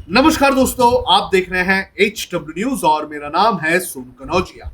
नमस्कार दोस्तों, आप देख रहे हैं HW न्यूज और मेरा नाम है सोनू कनौजिया।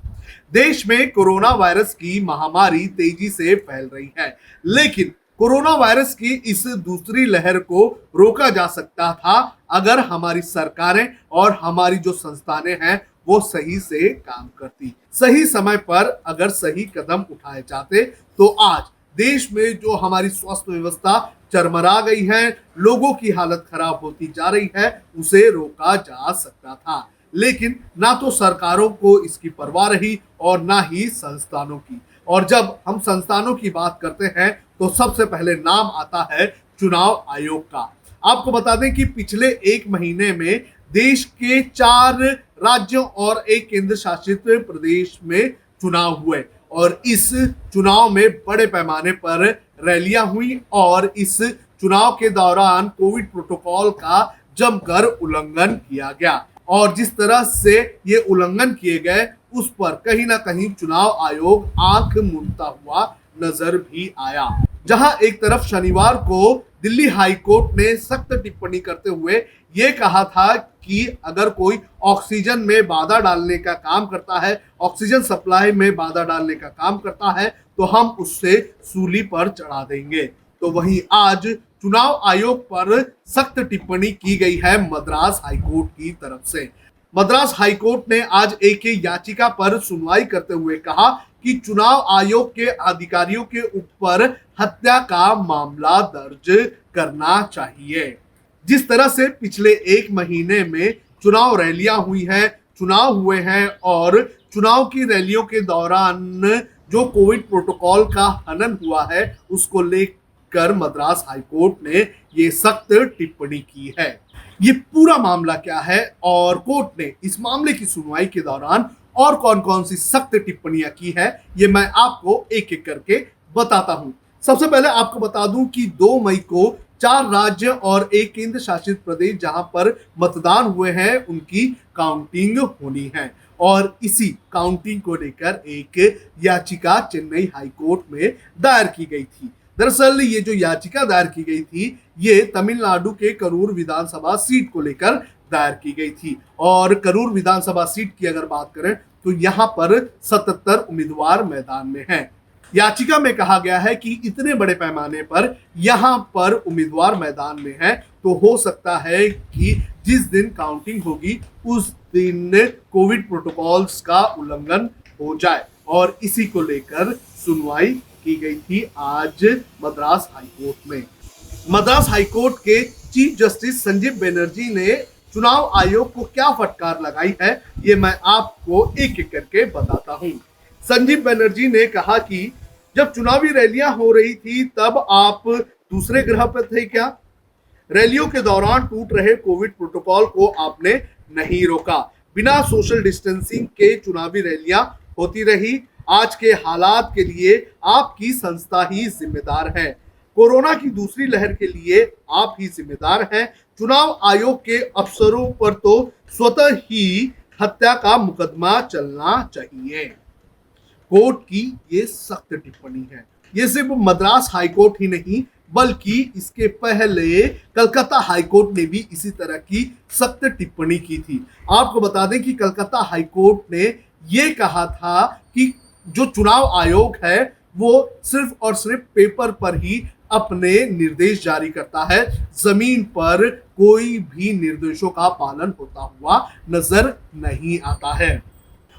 देश में कोरोना वायरस की महामारी तेजी से फैल रही है, लेकिन कोरोना वायरस की इस दूसरी लहर को रोका जा सकता था अगर हमारी सरकारें और हमारी जो संस्थानें हैं वो सही से काम करती, सही समय पर अगर सही कदम उठाए जाते तो आज देश में जो हमारी स्वास्थ्य व्यवस्था चरमरा गई है, लोगों की हालत खराब होती जा रही है, उसे रोका जा सकता था। लेकिन ना तो सरकारों को इसकी परवाह रही और ना ही संस्थानों की। और जब हम संस्थानों की बात करते हैं तो सबसे पहले नाम आता है चुनाव आयोग का। आपको बता दें कि पिछले एक महीने में देश के 4 राज्यों और एक केंद्र शासित प्रदेश में चुनाव हुए और इस चुनाव में बड़े पैमाने पर रैलियां हुई और इस चुनाव के दौरान कोविड प्रोटोकॉल का जमकर उल्लंघन किया गया। और जिस तरह से ये उल्लंघन किए गए उस पर कहीं ना कहीं चुनाव आयोग आंख मूंदता हुआ नजर भी आया। जहां एक तरफ शनिवार को दिल्ली हाई कोर्ट ने सख्त टिप्पणी करते हुए ये कहा था कि अगर कोई ऑक्सीजन में बाधा डालने का काम करता है, ऑक्सीजन सप्लाई में बाधा डालने का काम करता है, तो हम उससे सूली पर चढ़ा देंगे। तो वहीं आज चुनाव आयोग पर सख्त टिप्पणी की गई है मद्रास हाईकोर्ट की तरफ से। मद्रास हाईकोर्ट ने आज एक याचिका पर सुनवाई करते हुए कहा कि चुनाव आयोग के अधिकारियों के ऊपर हत्या का मामला दर्ज करना चाहिए। जिस तरह से पिछले एक महीने में चुनाव रैलियां हुई हैं, चुनाव हुए हैं और चुनाव की रैलियों के दौरान जो कोविड प्रोटोकॉल का हनन हुआ है उसको लेकर मद्रास हाईकोर्ट ने ये सख्त टिप्पणी की है। ये पूरा मामला क्या है और कोर्ट ने इस मामले की सुनवाई के दौरान और कौन कौन सी सख्त टिप्पणियां की है, ये मैं आपको एक एक करके बताता हूं। सबसे पहले आपको बता दूं कि 2 मई को 4 राज्य और एक केंद्र शासित प्रदेश जहां पर मतदान हुए हैं उनकी काउंटिंग होनी है और इसी काउंटिंग को लेकर एक याचिका चेन्नई हाईकोर्ट में दायर की गई थी। दरअसल ये जो याचिका दायर की गई थी ये तमिलनाडु के करूर विधानसभा सीट को लेकर दायर की गई थी और करूर विधानसभा सीट की अगर बात करें तो यहाँ पर 77 उम्मीदवार मैदान में हैं। याचिका में कहा गया है कि इतने बड़े पैमाने पर यहाँ पर उम्मीदवार मैदान में हैं तो हो सकता है कि जिस दिन काउंटिंग होगी उस दिन कोविड प्रोटोकॉल्स का उल्लंघन हो जाए और इसी को लेकर सुनवाई की गई थी आज मद्रास हाईकोर्ट में। मद्रास हाईकोर्ट के चीफ जस्टिस संजीव बनर्जी ने चुनाव आयोग को क्या फटकार लगाई है ये मैं आपको एक एक करके बताता हूं। संजीव बनर्जी ने कहा कि जब चुनावी रैलियां हो रही थी तब आप दूसरे ग्रह पर थे क्या? रैलियों के दौरान टूट रहे कोविड प्रोटोकॉल को आपने नहीं रोका। बिना सोशल डिस्टेंसिंग के चुनावी रैलियां होती रही। आज के हालात के लिए आपकी संस्था ही जिम्मेदार है। कोरोना की दूसरी लहर के लिए आप ही जिम्मेदार हैं। चुनाव आयोग के अफसरों पर तो स्वतः ही हत्या का मुकदमा चलना चाहिए। कोर्ट की ये सख्त टिप्पणी है। ये सिर्फ मद्रास हाईकोर्ट ही नहीं बल्कि इसके पहले कलकत्ता हाईकोर्ट ने भी इसी तरह की सख्त टिप्पणी की थी। आपको बता दें कि कलकत्ता हाईकोर्ट ने ये कहा था कि जो चुनाव आयोग है वो सिर्फ और सिर्फ पेपर पर ही अपने निर्देश जारी करता है, जमीन पर कोई भी निर्देशों का पालन होता हुआ नजर नहीं आता है।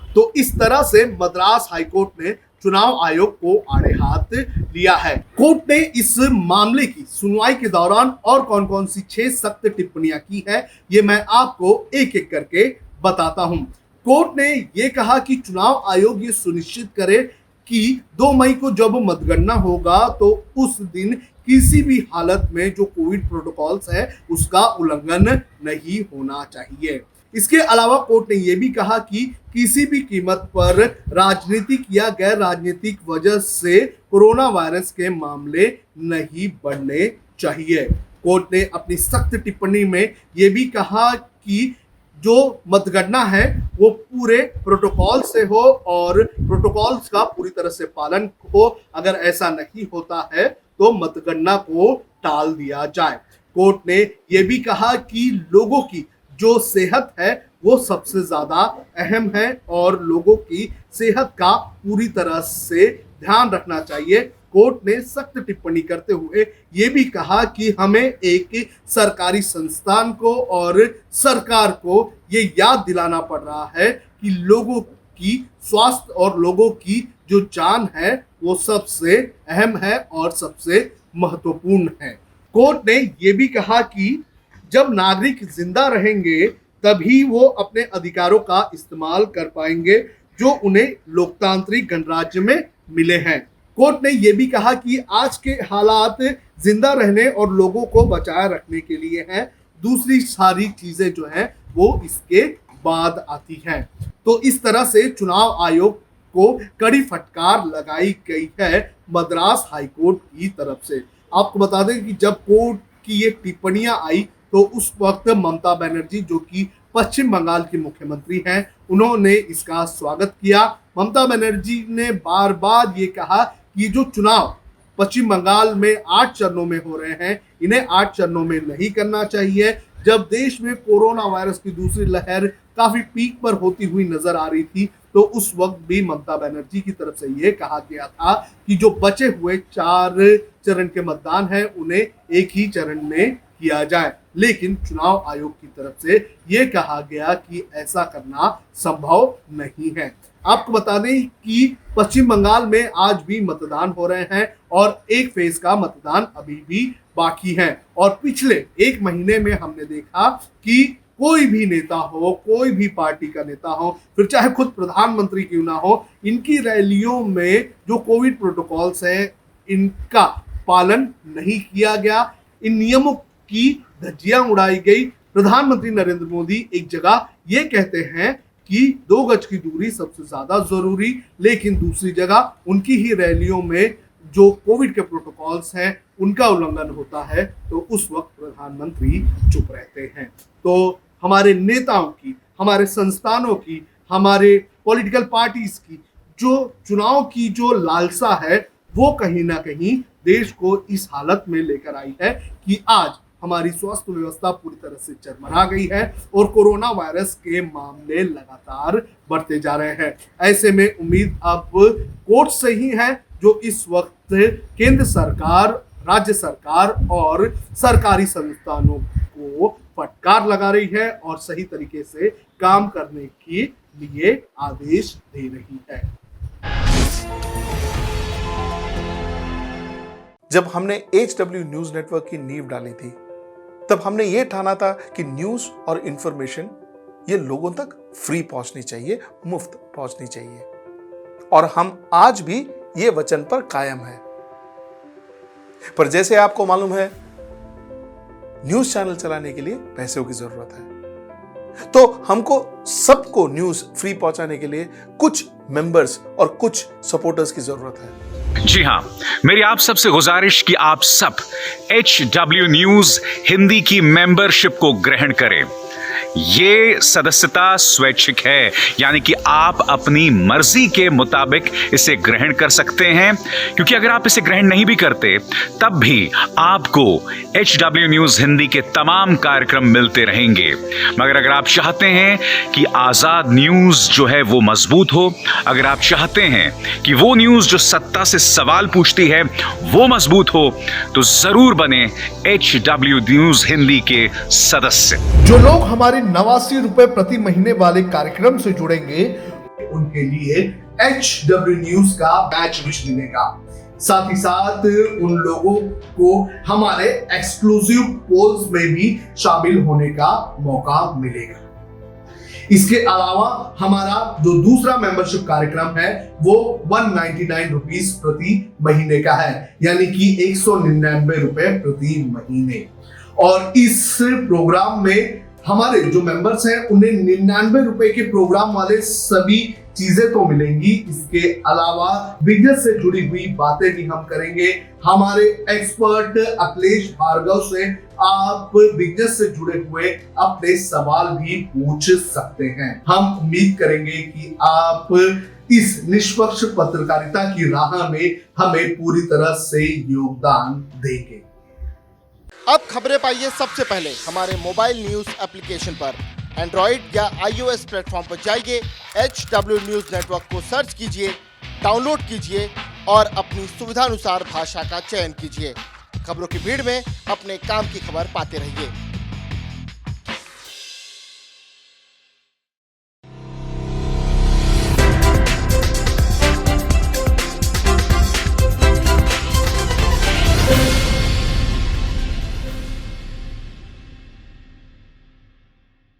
तो इस तरह से मद्रास हाईकोर्ट ने चुनाव आयोग को आड़े हाथ लिया है। कोर्ट ने इस मामले की सुनवाई के दौरान और कौन कौन सी 6 सख्त टिप्पणियां की है ये मैं आपको एक एक करके बताता हूं। कोर्ट ने ये कहा कि चुनाव आयोग ये सुनिश्चित करे कि 2 मई को जब मतगणना होगा तो उस दिन किसी भी हालत में जो कोविड प्रोटोकॉल्स है उसका उल्लंघन नहीं होना चाहिए। इसके अलावा कोर्ट ने यह भी कहा कि किसी भी कीमत पर राजनीतिक या गैर राजनीतिक वजह से कोरोना वायरस के मामले नहीं बढ़ने चाहिए। कोर्ट ने अपनी सख्त टिप्पणी में यह भी कहा कि जो मतगणना है वो पूरे प्रोटोकॉल से हो और प्रोटोकॉल्स का पूरी तरह से पालन हो। अगर ऐसा नहीं होता है तो मतगणना को टाल दिया जाए। कोर्ट ने यह भी कहा कि लोगों की जो सेहत है वो सबसे ज्यादा अहम है और लोगों की सेहत का पूरी तरह से ध्यान रखना चाहिए। कोर्ट ने सख्त टिप्पणी करते हुए ये भी कहा कि हमें एक सरकारी संस्थान को और सरकार को ये याद दिलाना पड़ रहा है कि लोगों की स्वास्थ्य और लोगों की जो जान है वो सबसे अहम है और सबसे महत्वपूर्ण है। कोर्ट ने ये भी कहा कि जब नागरिक जिंदा रहेंगे तभी वो अपने अधिकारों का इस्तेमाल कर पाएंगे जो उन्हें लोकतांत्रिक गणराज्य में मिले हैं। कोर्ट ने यह भी कहा कि आज के हालात जिंदा रहने और लोगों को बचाए रखने के लिए हैं, दूसरी सारी चीजें जो हैं वो इसके बाद आती हैं। तो इस तरह से चुनाव आयोग को कड़ी फटकार लगाई गई है मद्रास हाईकोर्ट की तरफ से। आपको बता दें कि जब कोर्ट की ये टिप्पणियां आई तो उस वक्त ममता बनर्जी जो कि पश्चिम बंगाल की मुख्यमंत्री हैं, उन्होंने इसका स्वागत किया। ममता बनर्जी ने बार बार ये कहा कि जो चुनाव पश्चिम बंगाल में 8 चरणों में हो रहे हैं, इन्हें 8 चरणों में नहीं करना चाहिए। जब देश में कोरोना वायरस की दूसरी लहर काफी पीक पर होती हुई नजर आ रही थी तो उस वक्त भी ममता बनर्जी की तरफ से यह कहा गया था कि जो बचे हुए 4 चरण के मतदान है उन्हें एक ही चरण में किया जाए, लेकिन चुनाव आयोग की तरफ से यह कहा गया कि ऐसा करना संभव नहीं है। आपको बता दें कि पश्चिम बंगाल में आज भी मतदान हो रहे हैं और एक फेज का मतदान अभी भी बाकी है। और पिछले 1 महीने में हमने देखा कि कोई भी नेता हो, कोई भी पार्टी का नेता हो, फिर चाहे खुद प्रधानमंत्री क्यों ना हो, इनकी रैलियों में जो कोविड प्रोटोकॉल्स हैं इनका पालन नहीं किया गया, इन नियमों की धज्जियां उड़ाई गई। प्रधानमंत्री नरेंद्र मोदी एक जगह ये कहते हैं कि 2 गज की दूरी सबसे ज्यादा जरूरी, लेकिन दूसरी जगह उनकी ही रैलियों में जो कोविड के प्रोटोकॉल्स हैं उनका उल्लंघन होता है तो उस वक्त प्रधानमंत्री चुप रहते हैं। तो हमारे नेताओं की, हमारे संस्थानों की, हमारे पॉलिटिकल पार्टीज की जो चुनाव की जो लालसा है वो कहीं ना कहीं देश को इस हालत में लेकर आई है कि आज हमारी स्वास्थ्य व्यवस्था पूरी तरह से चरमरा गई है और कोरोना वायरस के मामले लगातार बढ़ते जा रहे हैं। ऐसे में उम्मीद अब कोर्ट से ही है जो इस वक्त केंद्र सरकार, राज्य सरकार और सरकारी संस्थानों को फटकार लगा रही है और सही तरीके से काम करने के लिए आदेश दे रही है। जब हमने HW न्यूज नेटवर्क की नींव डाली थी तब हमने ये ठाना था कि न्यूज और इंफॉर्मेशन ये लोगों तक फ्री पहुंचनी चाहिए, मुफ्त पहुंचनी चाहिए, और हम आज भी ये वचन पर कायम हैं। पर जैसे आपको मालूम है न्यूज चैनल चलाने के लिए पैसों की जरूरत है, तो हमको सबको न्यूज फ्री पहुंचाने के लिए कुछ मेंबर्स और कुछ सपोर्टर्स की जरूरत है। जी हां, मेरी आप सबसे गुजारिश कि आप सब HW न्यूज हिंदी की मेंबरशिप को ग्रहण करें। ये सदस्यता स्वैच्छिक है, यानी कि आप अपनी मर्जी के मुताबिक इसे ग्रहण कर सकते हैं, क्योंकि अगर आप इसे ग्रहण नहीं भी करते तब भी आपको HW न्यूज हिंदी के तमाम कार्यक्रम मिलते रहेंगे। मगर अगर आप चाहते हैं कि आजाद न्यूज जो है वो मजबूत हो, अगर आप चाहते हैं कि वो न्यूज जो सत्ता से सवाल पूछती है वो मजबूत हो, तो जरूर बने HW न्यूज हिंदी के सदस्य। जो लोग हमारे 89 रुपए प्रति महीने वाले कार्यक्रम से जुड़ेंगे उनके लिए HW न्यूज का बैच विश मिलेगा। साथ ही साथ उन लोगों को हमारे एक्सक्लूसिव पोल्स में भी शामिल होने का मौका मिलेगा। इसके अलावा हमारा जो दूसरा मेंबरशिप कार्यक्रम है वो 199 रुपीस प्रति महीने का है, यानी कि 199 रुपए प्रति महीने। और इस प्रोग्राम में हमारे जो मेंबर्स हैं उन्हें 99 रुपए के प्रोग्राम वाले सभी चीजें तो मिलेंगी। इसके अलावा बिजनेस से जुड़ी हुई बातें भी हम करेंगे। हमारे एक्सपर्ट अखिलेश भार्गव से आप बिजनेस से जुड़े हुए अपने सवाल भी पूछ सकते हैं। हम उम्मीद करेंगे कि आप इस निष्पक्ष पत्रकारिता की राह में हमें पूरी तरह से योगदान देंगे। अब खबरें पाइए सबसे पहले हमारे मोबाइल न्यूज एप्लीकेशन पर। एंड्रॉइड या iOS प्लेटफॉर्म पर जाइए, HW न्यूज नेटवर्क को सर्च कीजिए, डाउनलोड कीजिए और अपनी सुविधानुसार भाषा का चयन कीजिए। खबरों की भीड़ में अपने काम की खबर पाते रहिए।